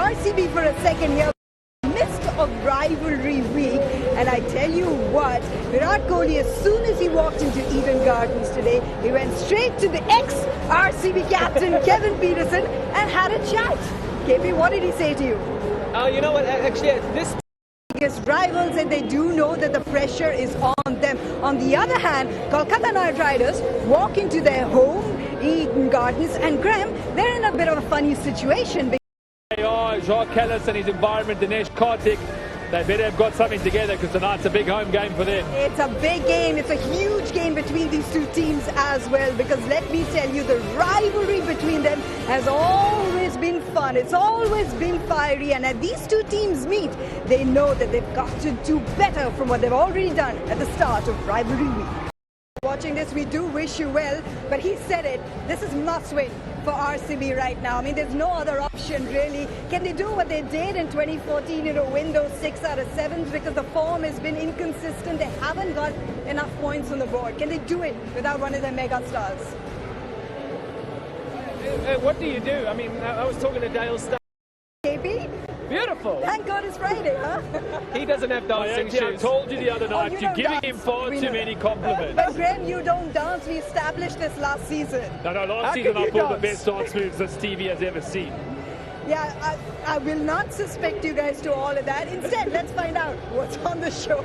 RCB for a second here. Midst of rivalry week, and I tell you what, Virat Kohli, as soon as he walked into Eden Gardens today, he went straight to the ex-RCB captain Kevin Peterson and had a chat. KP, what did he say to you? You know what, actually, this biggest rivals, and they do know that the pressure is on them. On the other hand, Kolkata Knight Riders walk into their home, Eden Gardens, and Graham, they're in a bit of a funny situation. They are, Jacques Callis and his environment, Dinesh Karthik. They better have got something together because tonight's a big home game for them. It's a big game. It's a huge game between these two teams as well, because let me tell you, the rivalry between them has always been fun. It's always been fiery, and as these two teams meet, they know that they've got to do better from what they've already done at the start of rivalry week. Watching this, we do wish you well, but he said it, this is must-win for RCB right now. I mean, there's no other option really. Can they do what they did in 2014, win those 6 out of 7s, because the form has been inconsistent. They haven't got enough points on the board. Can they do it without one of their mega stars? what do you do? I mean, I was talking to Dale Starr. KP? Beautiful. Thank God it's Friday, huh? He doesn't have dancing Mayanti, I shoes. told you the other night, you're giving him far too many compliments. But Graham, you don't dance. We established this last season. No, last season I pulled the best dance moves that Stevie has ever seen. Yeah, I will not suspect you guys to all of that. Instead, let's find out what's on the show.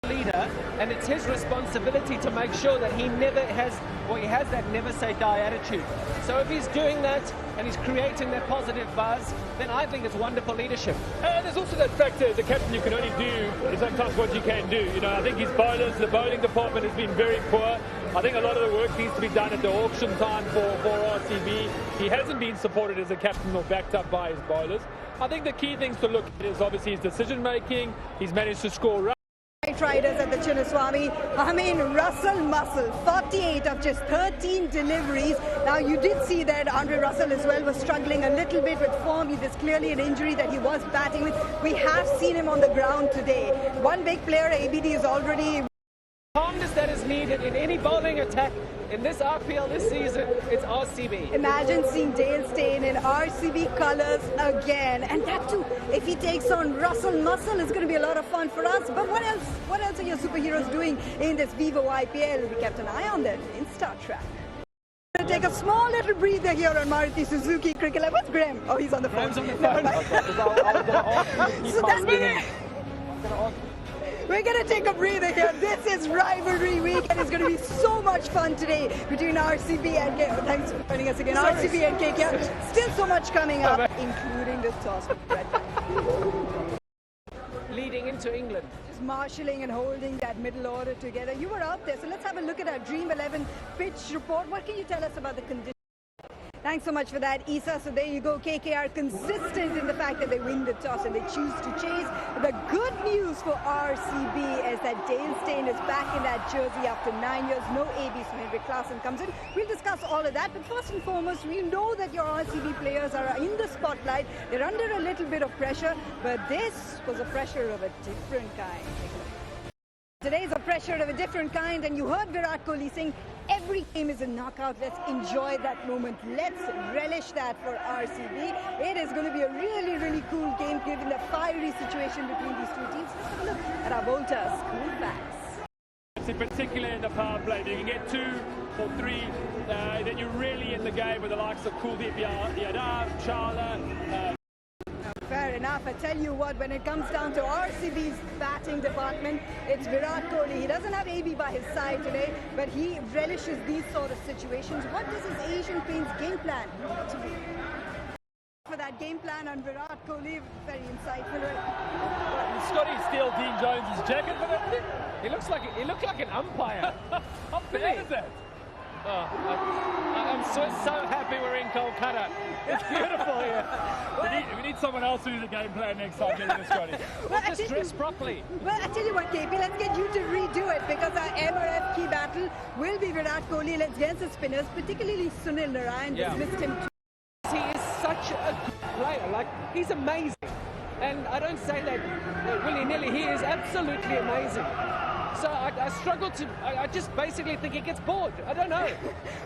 Leader, and it's his responsibility to make sure that he never has, or he has that never say die attitude. So if he's doing that and he's creating that positive buzz, then I think it's wonderful leadership. And there's also that factor, as a captain, you can only do sometimes what you can do. I think his bowlers, the bowling department has been very poor. I think a lot of the work needs to be done at the auction time for RCB. He hasn't been supported as a captain or backed up by his bowlers. I think the key things to look at is obviously his decision making. He's managed to score runs. Riders at the Chinnaswamy. I mean, Russell Muscle, 48 of just 13 deliveries. Now, you did see that Andre Russell as well was struggling a little bit with form. There's clearly an injury that he was batting with. We have seen him on the ground today. One big player, ABD, is already... Calmness that is needed in any bowling attack in this IPL this season, it's RCB. Imagine seeing Dale Steyn in RCB colours again. And that too, if he takes on Russell Muscle, it's going to be a lot of fun for us. But what else? What else are your superheroes doing in this Vivo IPL? We kept an eye on them in Star Trek. We're going to take a small little breather here on Maruti Suzuki Cricket Lab. Where's Graham? Oh, he's on the phone. Graham's on the phone. So that's we're going to take a breather here. This is rivalry week, and it's going to be so much fun today between RCB and KKR. Thanks for joining us again. RCB and KKR. Still so much coming up, including the toss. Leading into England. Just marshalling and holding that middle order together. You were out there, so let's have a look at our Dream 11 pitch report. What can you tell us about the conditions? Thanks so much for that, Isa. So there you go, KKR consistent in the fact that they win the toss and they choose to chase. The good news for RCB is that Dale Steyn is back in that jersey after 9 years. No AB, so Henrik Klaasen comes in. We'll discuss all of that, but first and foremost, we know that your RCB players are in the spotlight. They're under a little bit of pressure, but this was a pressure of a different kind. Today's a pressure of a different kind, and you heard Virat Kohli saying every game is a knockout. Let's enjoy that moment. Let's relish that for RCB. It is going to be a really, really cool game given the fiery situation between these two teams. Let's have a look at our Volta's cool facts. In particular in the power play, if you can get 2 or 3, then you're really in the game with the likes of Kuldeep Yadav, Chawla. Fair enough. I tell you what, when it comes down to RCB's batting department, it's Virat Kohli. He doesn't have AB by his side today, but he relishes these sort of situations. What does his Asian Paints game plan to be? For that game plan on Virat Kohli, very insightful. Scotty steal Dean Jones' jacket for that? He looked like an umpire. How bad is that? Oh, I'm so happy we're in Kolkata. It's beautiful here. We need someone else to do the game plan next time, didn't we, Scotty? Well, just dress properly. Well, I tell you what, KP, let's get you to redo it, because our MRF key battle will be Virat Kohli against the spinners, particularly Sunil Narayan. Dismissed him too. He is such a good player. Like, he's amazing. And I don't say that willy-nilly. He is absolutely amazing. So I struggle to, I just basically think he gets bored. I don't know.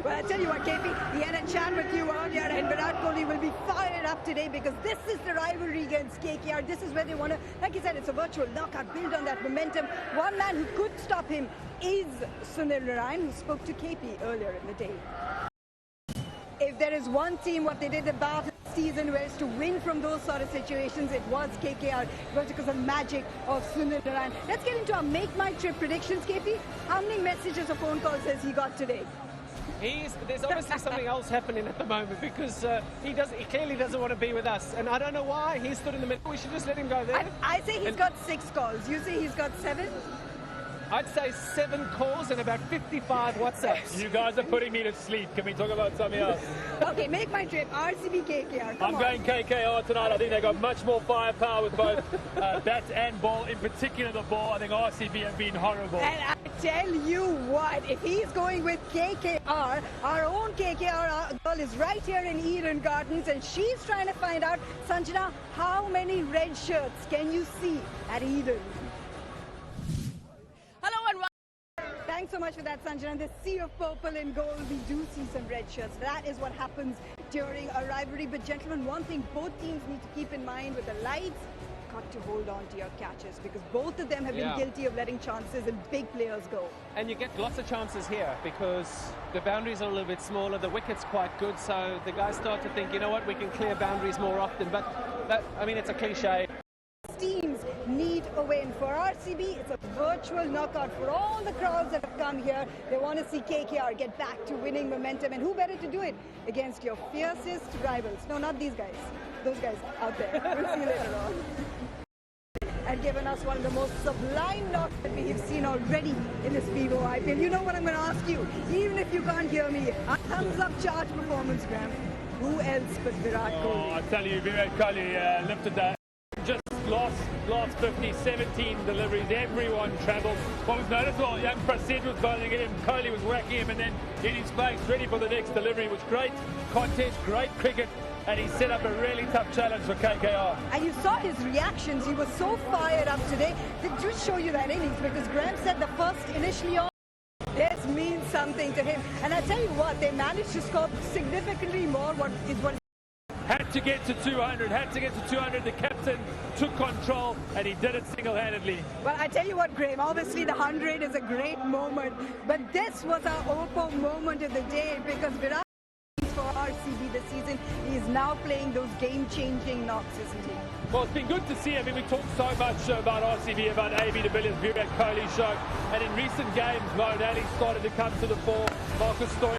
Well, I tell you what, KP, he had a chat with you earlier, and Virat Kohli will be fired up today because this is the rivalry against KKR. This is where they want to, like you said, it's a virtual knockout, build on that momentum. One man who could stop him is Sunil Narine, who spoke to KP earlier in the day. If there is one team, what they did about last season was to win from those sort of situations, it was KKR. It was because of magic of Sunil Narine. Let's get into our Make My Trip predictions, KP. How many messages or phone calls has he got today? There's obviously something else happening at the moment because he clearly doesn't want to be with us. And I don't know why. He stood in the middle. We should just let him go there. I say he's got 6 calls. You say he's got 7? I'd say 7 calls and about 55 WhatsApps. You guys are putting me to sleep. Can we talk about something else? Okay, Make My Trip. RCB KKR. I'm going KKR tonight. I think they've got much more firepower with both bat and ball. In particular, the ball. I think RCB have been horrible. And I tell you what, if he's going with KKR, our own KKR girl is right here in Eden Gardens, and she's trying to find out, Sanjana, how many red shirts can you see at Eden? Thanks so much for that, Sanjana. The sea of purple and gold, we do see some red shirts. That is what happens during a rivalry. But gentlemen, one thing both teams need to keep in mind with the lights, got to hold on to your catches because both of them have been guilty of letting chances and big players go. And you get lots of chances here because the boundaries are a little bit smaller, the wicket's quite good, so the guys start to think, you know what, we can clear boundaries more often. But that, I mean, it's a cliche. Teams need a win. For RCB, it's a virtual knockout. For all the crowds that have come here, they want to see KKR get back to winning momentum. And who better to do it against your fiercest rivals? No, not these guys. Those guys out there. We'll see you later on. And given us one of the most sublime knocks that we have seen already in this Vivo IPL. You know what I'm going to ask you, even if you can't hear me. A thumbs up charge performance, Graham. Who else but Virat Kohli? I tell you, Virat Kohli lifted that. Just last 50, 17 deliveries, everyone travelled. What was noticeable, young Prasid was bowling at him, Kohli was whacking him and then in his face, ready for the next delivery. It was great contest, great cricket, and he set up a really tough challenge for KKR. And you saw his reactions, he was so fired up today. They just show you that innings because Graham said the first initially on. This means something to him. And I tell you what, they managed to score significantly more what had to get to 200, the captain took control and he did it single-handedly. Well, I tell you what, Graham, obviously the 100 is a great moment, but this was our Oppo moment of the day because Virat for RCB this season, he is now playing those game-changing knocks, isn't he? Well, it's been good to see. I mean, we talked so much about RCB, about AB de Villiers, Virat Kohli show, and in recent games, Moeen Ali started to come to the fore, Marcus Stoy.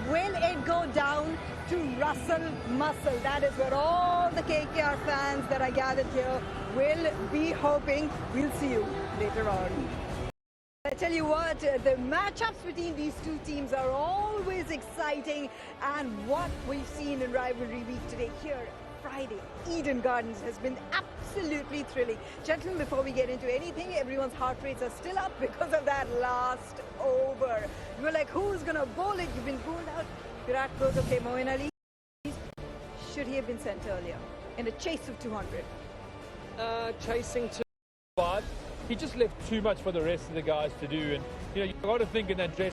Will it go down to Russell Muscle? That is where all the KKR fans that are gathered here will be hoping. We'll see you later on. I tell you what, the matchups between these two teams are always exciting, and what we've seen in rivalry week today here Friday, Eden Gardens has been absolutely thrilling. Gentlemen, before we get into anything, everyone's heart rates are still up because of that last over. You were like, who's going to bowl it? You've been bowled out. Virat goes, okay, Moeen Ali, should he have been sent earlier in a chase of 200? Chasing to... But he just left too much for the rest of the guys to do. And, you know, you've got to think in that dress.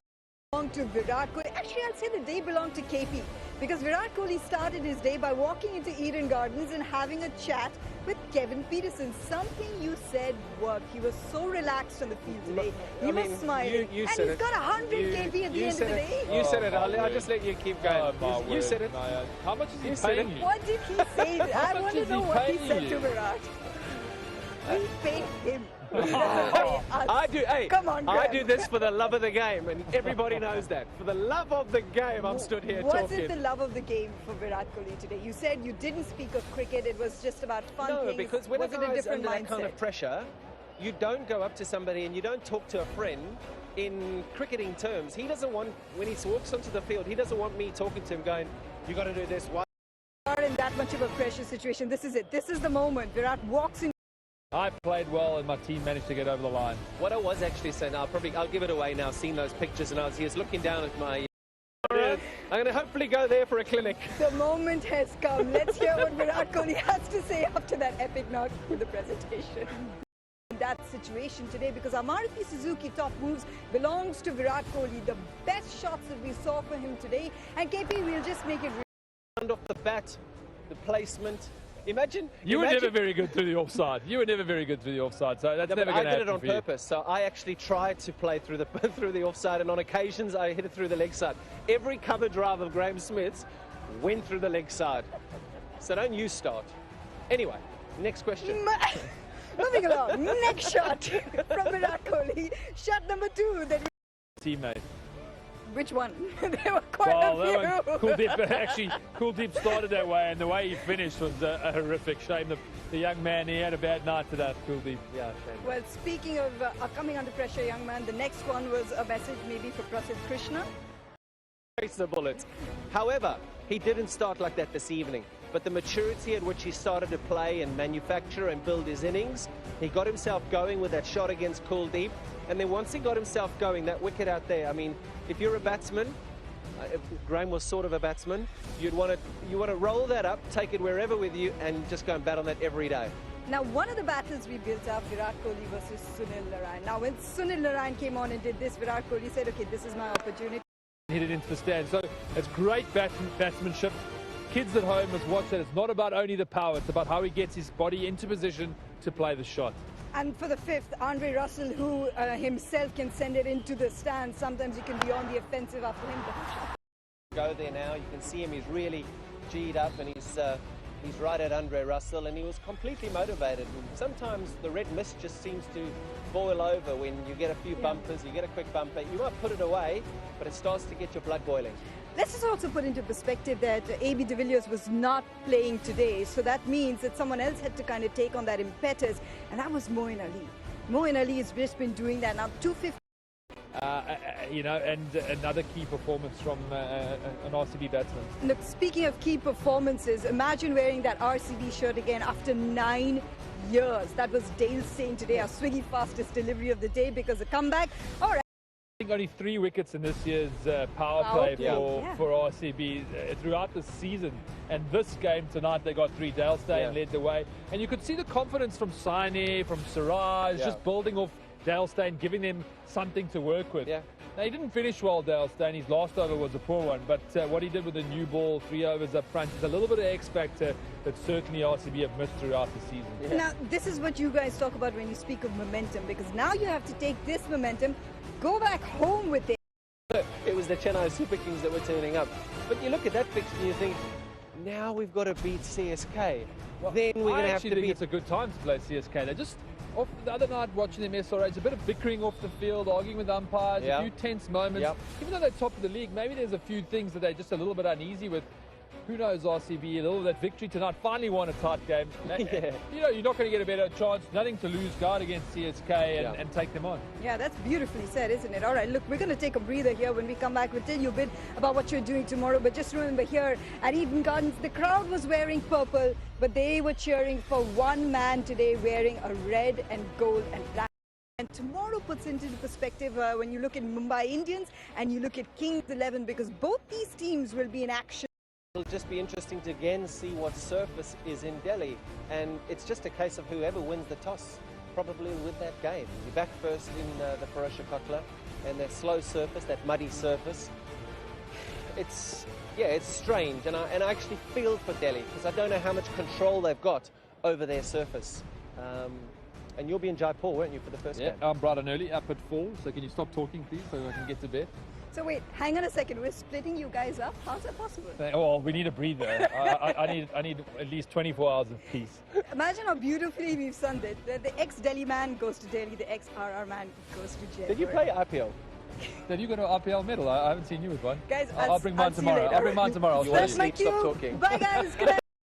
To Virat Kohli. Actually, I'll say the day belonged to KP because Virat Kohli started his day by walking into Eden Gardens and having a chat with Kevin Peterson. Something you said worked. He was so relaxed on the field today. He was smiling. You and said he's got 100 KP at the end of the day. You said it. I'll just let you keep going. You said it. How much is he paying you? What did he say? I want to know what he said to Virat. We paid him. I do. Hey, come on, Graham. I do this for the love of the game, and everybody knows that. For the love of the game, I'm stood here talking. Was it the love of the game for Virat Kohli today? You said you didn't speak of cricket. It was just about fun things. No, because when was a it a guy's different under mindset? that kind of pressure, you don't go up to somebody and you don't talk to a friend in cricketing terms. He doesn't want, when he walks onto the field, he doesn't want me talking to him going, you got to do this. Why? In that much of a pressure situation, this is it. This is the moment. Virat walks in. I played well and my team managed to get over the line. What I was actually saying, I'll give it away now, seeing those pictures, and he was looking down at my... I'm going to hopefully go there for a clinic. The moment has come. Let's hear what Virat Kohli has to say after that epic knock for the presentation. in that situation today, because our Maruti Suzuki top moves belongs to Virat Kohli. The best shots that we saw for him today. And KP, we'll just make it Off the bat, the placement. Imagine you were never very good through the offside. You were never very good through the offside, so that's never going to happen. I did it on purpose. So I actually tried to play through the through the offside, and on occasions I hit it through the leg side. Every cover drive of Graeme Smith's went through the leg side. So don't you start. Anyway, next question. Moving along, next shot from Virat Kohli. Shot number 2. Teammate. Which one? There were quite a few. Kuldeep started that way, and the way he finished was a horrific shame. The young man, he had a bad night to that, Kuldeep. Yeah, shame. Well, speaking of coming under pressure, young man, the next one was a message maybe for Prasidh Krishna. Face the bullet. However, he didn't start like that this evening. But the maturity at which he started to play and manufacture and build his innings, he got himself going with that shot against Kuldeep. And then once he got himself going, that wicket out there, I mean, if you're a batsman, if Graeme was sort of a batsman, you want to roll that up, take it wherever with you, and just go and bat on that every day. Now, one of the battles we built up, Virat Kohli versus Sunil Narine. Now, when Sunil Narine came on and did this, Virat Kohli said, okay, this is my opportunity. Hit it into the stand. So it's great batsmanship. Kids at home must watch that. It's not about only the power, it's about how he gets his body into position to play the shot. And for the 5th, Andre Russell, who himself can send it into the stand. Sometimes he can be on the offensive after him. Go there now. You can see him. He's really G'd up, and he's right at Andre Russell, and he was completely motivated. And sometimes the red mist just seems to boil over when you get a few bumpers. You get a quick bumper. You might put it away, but it starts to get your blood boiling. Let's just also put into perspective that AB de Villiers was not playing today. So that means that someone else had to kind of take on that impetus. And that was Moeen Ali. Moeen Ali has just been doing that now. 250. And another key performance from an RCB batsman. Look, speaking of key performances, imagine wearing that RCB shirt again after 9 years. That was Dale saying today, our swiggy fastest delivery of the day, because the comeback. All right. I think only 3 wickets in this year's power play for RCB throughout the season. And this game tonight, they got 3. Dale Steyn led the way. And you could see the confidence from Saini, from Siraj, just building off Dale Steyn, giving them something to work with. Now, he didn't finish well, Dale Steyn. His last over was a poor one. But what he did with the new ball, 3 overs up front, is a little bit of X factor that certainly RCB have missed throughout the season. Now, this is what you guys talk about when you speak of momentum, because now you have to take this momentum, go back home with it. It was the Chennai Super Kings that were turning up. But you look at that fixture and you think, now we've got to beat CSK. Well, then we're going to have to beat... I actually think it's a good time to play CSK. They just... Off the other night, watching them SRH, a bit of bickering off the field, arguing with umpires, a few tense moments. Even though they're top of the league, maybe there's a few things that they're just a little bit uneasy with. Who knows, RCB, a little of that victory tonight, finally won a tight game. You're not going to get a better chance, nothing to lose, guard against CSK and take them on. Yeah, that's beautifully said, isn't it? All right, look, we're going to take a breather here. When we come back, we'll tell you a bit about what you're doing tomorrow. But just remember, here at Eden Gardens, the crowd was wearing purple, but they were cheering for one man today wearing a red and gold and black. And tomorrow puts into perspective when you look at Mumbai Indians and you look at Kings 11, because both these teams will be in action. It'll just be interesting to again see what surface is in Delhi, and it's just a case of whoever wins the toss probably win that game. You back first in the Farosha Kotla, and that slow surface, that muddy surface. It's strange, and I actually feel for Delhi because I don't know how much control they've got over their surface. And you'll be in Jaipur, won't you, for the first game? Yeah, I'm bright and early, up at 4, so can you stop talking, please, so I can get to bed? So wait, hang on a second. We're splitting you guys up. How's that possible? Oh, we need a breather. I need at least 24 hours of peace. Imagine how beautifully we've summed it. The ex-Delhi man goes to Delhi, the ex-RR man goes to Jaipur. Did you play IPL? Did you got an IPL medal? I haven't seen you with one. Guys, I'll bring mine tomorrow. I'll bring mine tomorrow. You want to sleep, stop talking. Bye, guys. Good night.